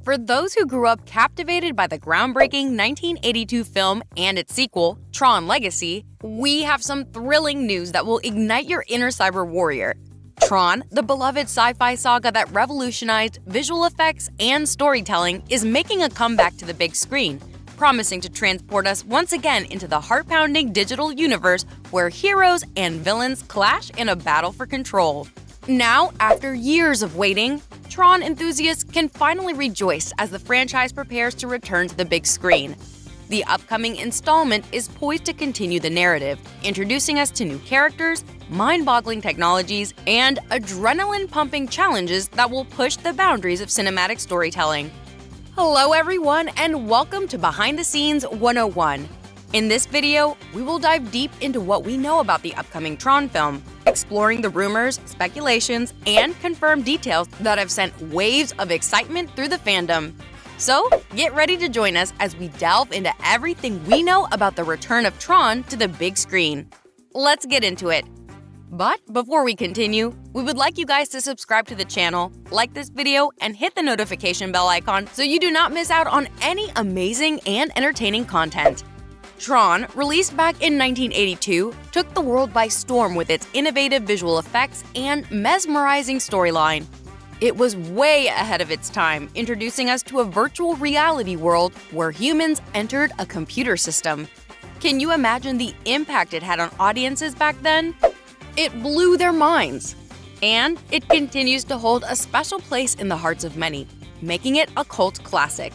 For those who grew up captivated by the groundbreaking 1982 film and its sequel, Tron Legacy, we have some thrilling news that will ignite your inner cyber warrior. Tron, the beloved sci-fi saga that revolutionized visual effects and storytelling, is making a comeback to the big screen, promising to transport us once again into the heart-pounding digital universe where heroes and villains clash in a battle for control. Now, after years of waiting, Tron enthusiasts can finally rejoice as the franchise prepares to return to the big screen. The upcoming installment is poised to continue the narrative, introducing us to new characters, mind-boggling technologies, and adrenaline-pumping challenges that will push the boundaries of cinematic storytelling. Hello everyone, and welcome to Behind the Scenes 101. In this video, we will dive deep into what we know about the upcoming Tron film, exploring the rumors, speculations, and confirmed details that have sent waves of excitement through the fandom. So, get ready to join us as we delve into everything we know about the return of Tron to the big screen. Let's get into it. But before we continue, we would like you guys to subscribe to the channel, like this video, and hit the notification bell icon so you do not miss out on any amazing and entertaining content. Tron, released back in 1982, took the world by storm with its innovative visual effects and mesmerizing storyline. It was way ahead of its time, introducing us to a virtual reality world where humans entered a computer system. Can you imagine the impact it had on audiences back then? It blew their minds. And it continues to hold a special place in the hearts of many, making it a cult classic.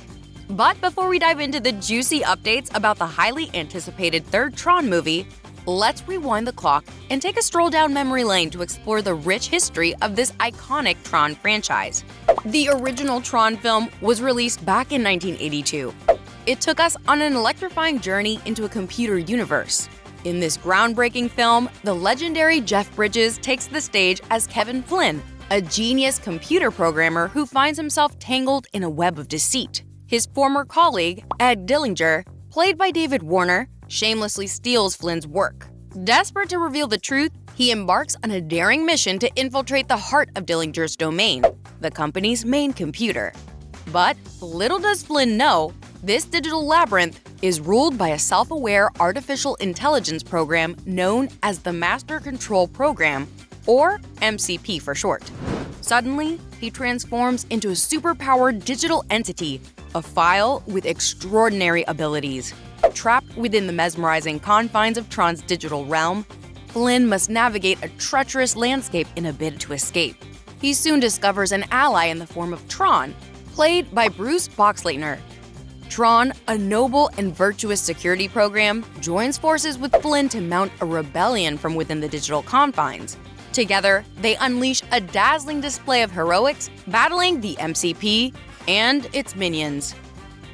But before we dive into the juicy updates about the highly anticipated third Tron movie, let's rewind the clock and take a stroll down memory lane to explore the rich history of this iconic Tron franchise. The original Tron film was released back in 1982. It took us on an electrifying journey into a computer universe. In this groundbreaking film, the legendary Jeff Bridges takes the stage as Kevin Flynn, a genius computer programmer who finds himself tangled in a web of deceit. His former colleague, Ed Dillinger, played by David Warner, shamelessly steals Flynn's work. Desperate to reveal the truth, he embarks on a daring mission to infiltrate the heart of Dillinger's domain, the company's main computer. But little does Flynn know, this digital labyrinth is ruled by a self-aware artificial intelligence program known as the Master Control Program, or MCP for short. Suddenly, he transforms into a superpowered digital entity, a file with extraordinary abilities. Trapped within the mesmerizing confines of Tron's digital realm, Flynn must navigate a treacherous landscape in a bid to escape. He soon discovers an ally in the form of Tron, played by Bruce Boxleitner. Tron, a noble and virtuous security program, joins forces with Flynn to mount a rebellion from within the digital confines. Together, they unleash a dazzling display of heroics, battling the MCP and its minions.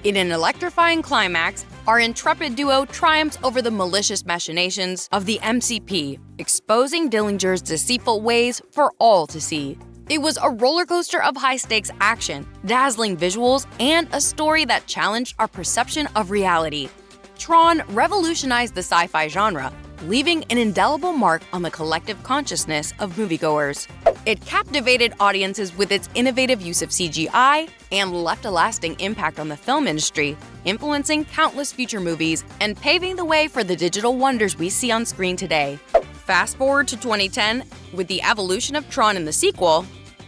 In an electrifying climax, our intrepid duo triumphs over the malicious machinations of the MCP, exposing Dillinger's deceitful ways for all to see. It was a roller coaster of high-stakes action, dazzling visuals, and a story that challenged our perception of reality. Tron revolutionized the sci-fi genre, leaving an indelible mark on the collective consciousness of moviegoers. It captivated audiences with its innovative use of CGI and left a lasting impact on the film industry, influencing countless future movies and paving the way for the digital wonders we see on screen today. Fast forward to 2010, with the evolution of Tron in the sequel,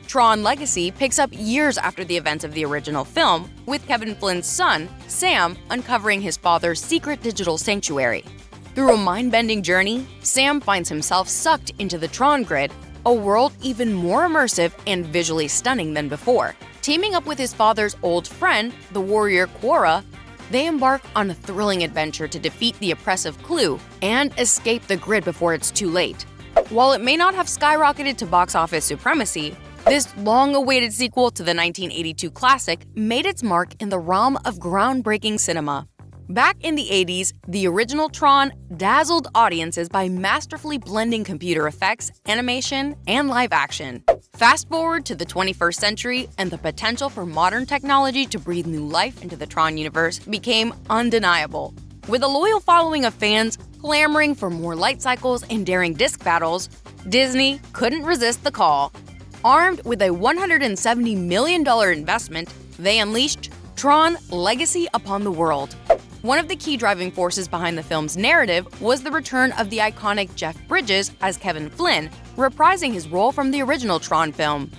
Tron Legacy picks up years after the events of the original film, with Kevin Flynn's son, Sam, uncovering his father's secret digital sanctuary. Through a mind-bending journey, Sam finds himself sucked into the Tron grid, a world even more immersive and visually stunning than before. Teaming up with his father's old friend, the warrior Quora, they embark on a thrilling adventure to defeat the oppressive Clue and escape the grid before it's too late. While it may not have skyrocketed to box office supremacy, this long-awaited sequel to the 1982 classic made its mark in the realm of groundbreaking cinema. Back in the 80s, the original Tron dazzled audiences by masterfully blending computer effects, animation, and live action. Fast forward to the 21st century, and the potential for modern technology to breathe new life into the Tron universe became undeniable. With a loyal following of fans clamoring for more light cycles and daring disc battles, Disney couldn't resist the call. Armed with a $170 million investment, they unleashed Tron Legacy upon the world. One of the key driving forces behind the film's narrative was the return of the iconic Jeff Bridges as Kevin Flynn, reprising his role from the original Tron film.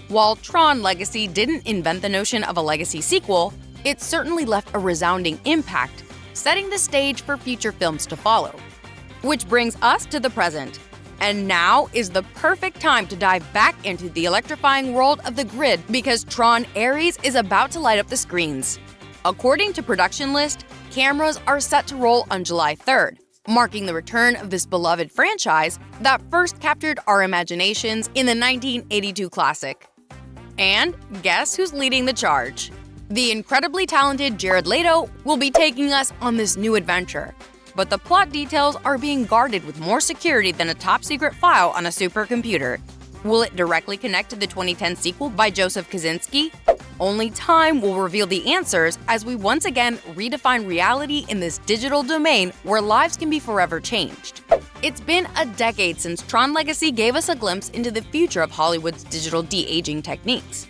While Tron Legacy didn't invent the notion of a legacy sequel, it certainly left a resounding impact, setting the stage for future films to follow. Which brings us to the present. And now is the perfect time to dive back into the electrifying world of the grid because Tron Ares is about to light up the screens. According to production list, cameras are set to roll on July 3rd, marking the return of this beloved franchise that first captured our imaginations in the 1982 classic. And guess who's leading the charge? The incredibly talented Jared Leto will be taking us on this new adventure. But the plot details are being guarded with more security than a top-secret file on a supercomputer. Will it directly connect to the 2010 sequel by Joseph Kosinski? Only time will reveal the answers as we once again redefine reality in this digital domain where lives can be forever changed. It's been a decade since Tron Legacy gave us a glimpse into the future of Hollywood's digital de-aging techniques.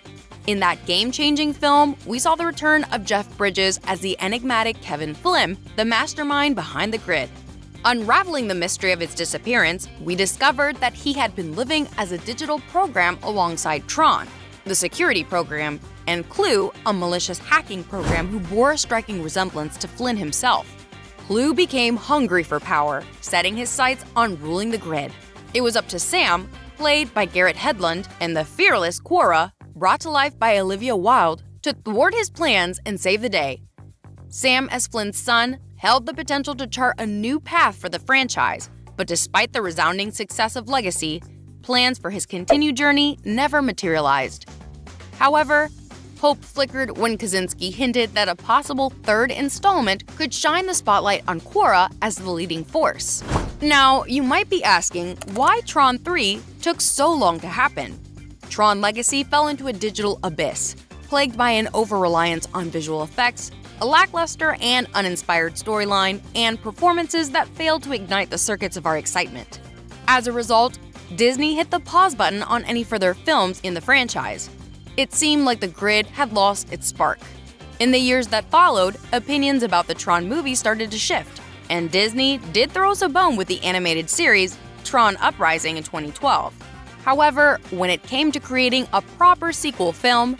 In that game-changing film, we saw the return of Jeff Bridges as the enigmatic Kevin Flynn, the mastermind behind the grid. Unraveling the mystery of its disappearance, we discovered that he had been living as a digital program alongside Tron, the security program, and Clue, a malicious hacking program who bore a striking resemblance to Flynn himself. Clue became hungry for power, setting his sights on ruling the grid. It was up to Sam, played by Garrett Hedlund, and the fearless Quora, brought to life by Olivia Wilde, to thwart his plans and save the day. Sam, as Flynn's son, held the potential to chart a new path for the franchise, but despite the resounding success of Legacy, plans for his continued journey never materialized. However, hope flickered when Kosinski hinted that a possible third installment could shine the spotlight on Quora as the leading force. Now, you might be asking why Tron 3 took so long to happen. Tron Legacy fell into a digital abyss, plagued by an over-reliance on visual effects, a lackluster and uninspired storyline, and performances that failed to ignite the circuits of our excitement. As a result, Disney hit the pause button on any further films in the franchise. It seemed like the grid had lost its spark. In the years that followed, opinions about the Tron movie started to shift, and Disney did throw us a bone with the animated series Tron Uprising in 2012. However, when it came to creating a proper sequel film,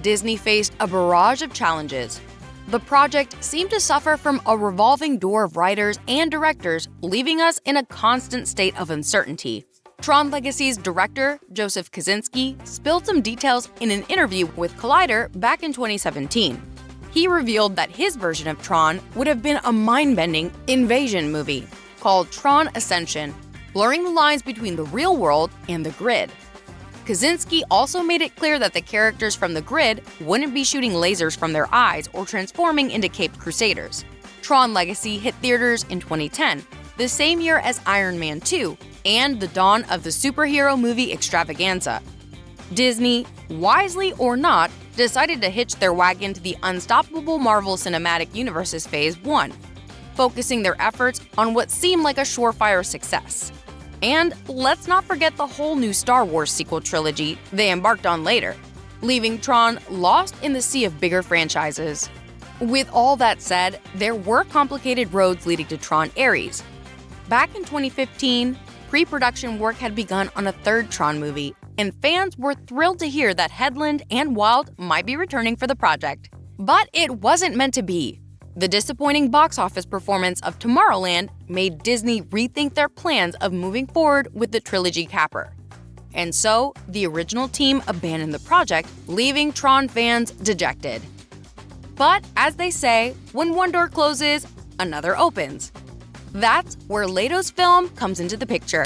Disney faced a barrage of challenges. The project seemed to suffer from a revolving door of writers and directors, leaving us in a constant state of uncertainty. Tron Legacy's director, Joseph Kosinski, spilled some details in an interview with Collider back in 2017. He revealed that his version of Tron would have been a mind-bending invasion movie called Tron Ascension, blurring the lines between the real world and the grid. Kosinski also made it clear that the characters from the grid wouldn't be shooting lasers from their eyes or transforming into caped crusaders. Tron Legacy hit theaters in 2010, the same year as Iron Man 2 and the dawn of the superhero movie extravaganza. Disney, wisely or not, decided to hitch their wagon to the unstoppable Marvel Cinematic Universe's Phase 1, focusing their efforts on what seemed like a surefire success. And let's not forget the whole new Star Wars sequel trilogy they embarked on later, leaving Tron lost in the sea of bigger franchises. With all that said, there were complicated roads leading to Tron Ares. Back in 2015, pre-production work had begun on a third Tron movie, and fans were thrilled to hear that Hedlund and Wilde might be returning for the project. But it wasn't meant to be. The disappointing box office performance of Tomorrowland made Disney rethink their plans of moving forward with the trilogy capper. And so, the original team abandoned the project, leaving Tron fans dejected. But as they say, when one door closes, another opens. That's where Leto's film comes into the picture.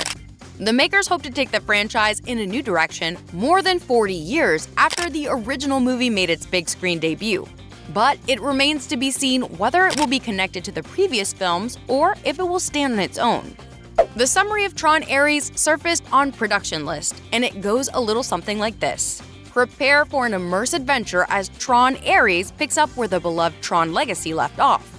The makers hope to take the franchise in a new direction more than 40 years after the original movie made its big screen debut. But it remains to be seen whether it will be connected to the previous films or if it will stand on its own. The summary of Tron Ares surfaced on Production List, and it goes a little something like this. Prepare for an immersive adventure as Tron Ares picks up where the beloved Tron Legacy left off.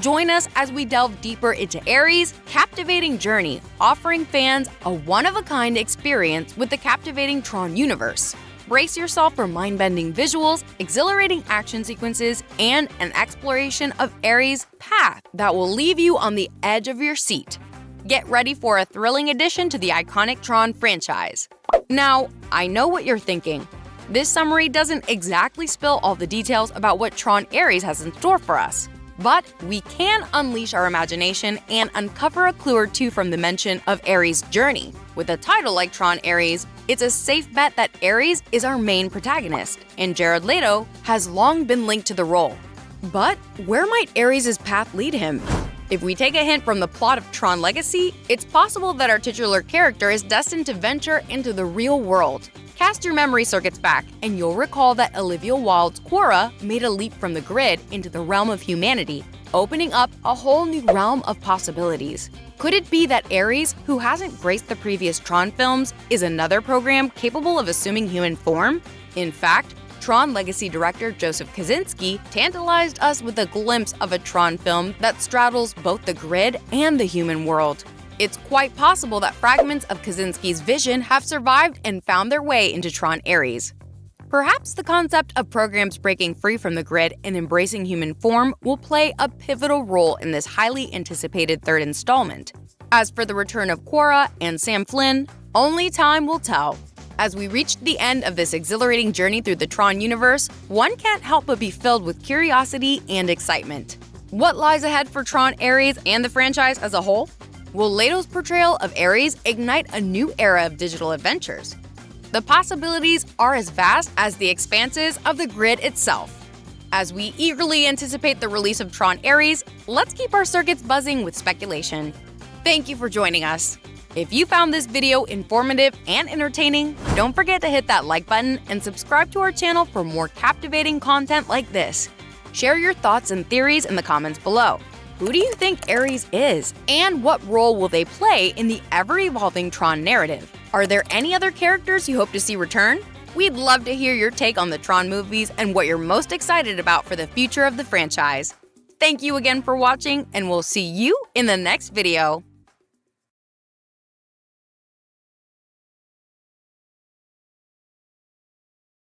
Join us as we delve deeper into Ares' captivating journey, offering fans a one-of-a-kind experience with the captivating Tron universe. Brace yourself for mind-bending visuals, exhilarating action sequences, and an exploration of Ares' path that will leave you on the edge of your seat. Get ready for a thrilling addition to the iconic Tron franchise. Now, I know what you're thinking. This summary doesn't exactly spill all the details about what Tron Ares has in store for us. But we can unleash our imagination and uncover a clue or two from the mention of Ares' journey. With a title like Tron Ares, it's a safe bet that Ares is our main protagonist, and Jared Leto has long been linked to the role. But where might Ares' path lead him? If we take a hint from the plot of Tron Legacy, it's possible that our titular character is destined to venture into the real world. Cast your memory circuits back, and you'll recall that Olivia Wilde's Quora made a leap from the grid into the realm of humanity, opening up a whole new realm of possibilities. Could it be that Ares, who hasn't graced the previous Tron films, is another program capable of assuming human form? In fact, Tron Legacy director Joseph Kosinski tantalized us with a glimpse of a Tron film that straddles both the grid and the human world. It's quite possible that fragments of Kosinski's vision have survived and found their way into Tron Ares. Perhaps the concept of programs breaking free from the grid and embracing human form will play a pivotal role in this highly anticipated third installment. As for the return of Quora and Sam Flynn, only time will tell. As we reach the end of this exhilarating journey through the Tron universe, one can't help but be filled with curiosity and excitement. What lies ahead for Tron Ares and the franchise as a whole? Will Leto's portrayal of Ares ignite a new era of digital adventures? The possibilities are as vast as the expanses of the grid itself. As we eagerly anticipate the release of Tron Ares, let's keep our circuits buzzing with speculation. Thank you for joining us. If you found this video informative and entertaining, don't forget to hit that like button and subscribe to our channel for more captivating content like this. Share your thoughts and theories in the comments below. Who do you think Ares is, and what role will they play in the ever-evolving Tron narrative? Are there any other characters you hope to see return? We'd love to hear your take on the Tron movies and what you're most excited about for the future of the franchise. Thank you again for watching, and we'll see you in the next video.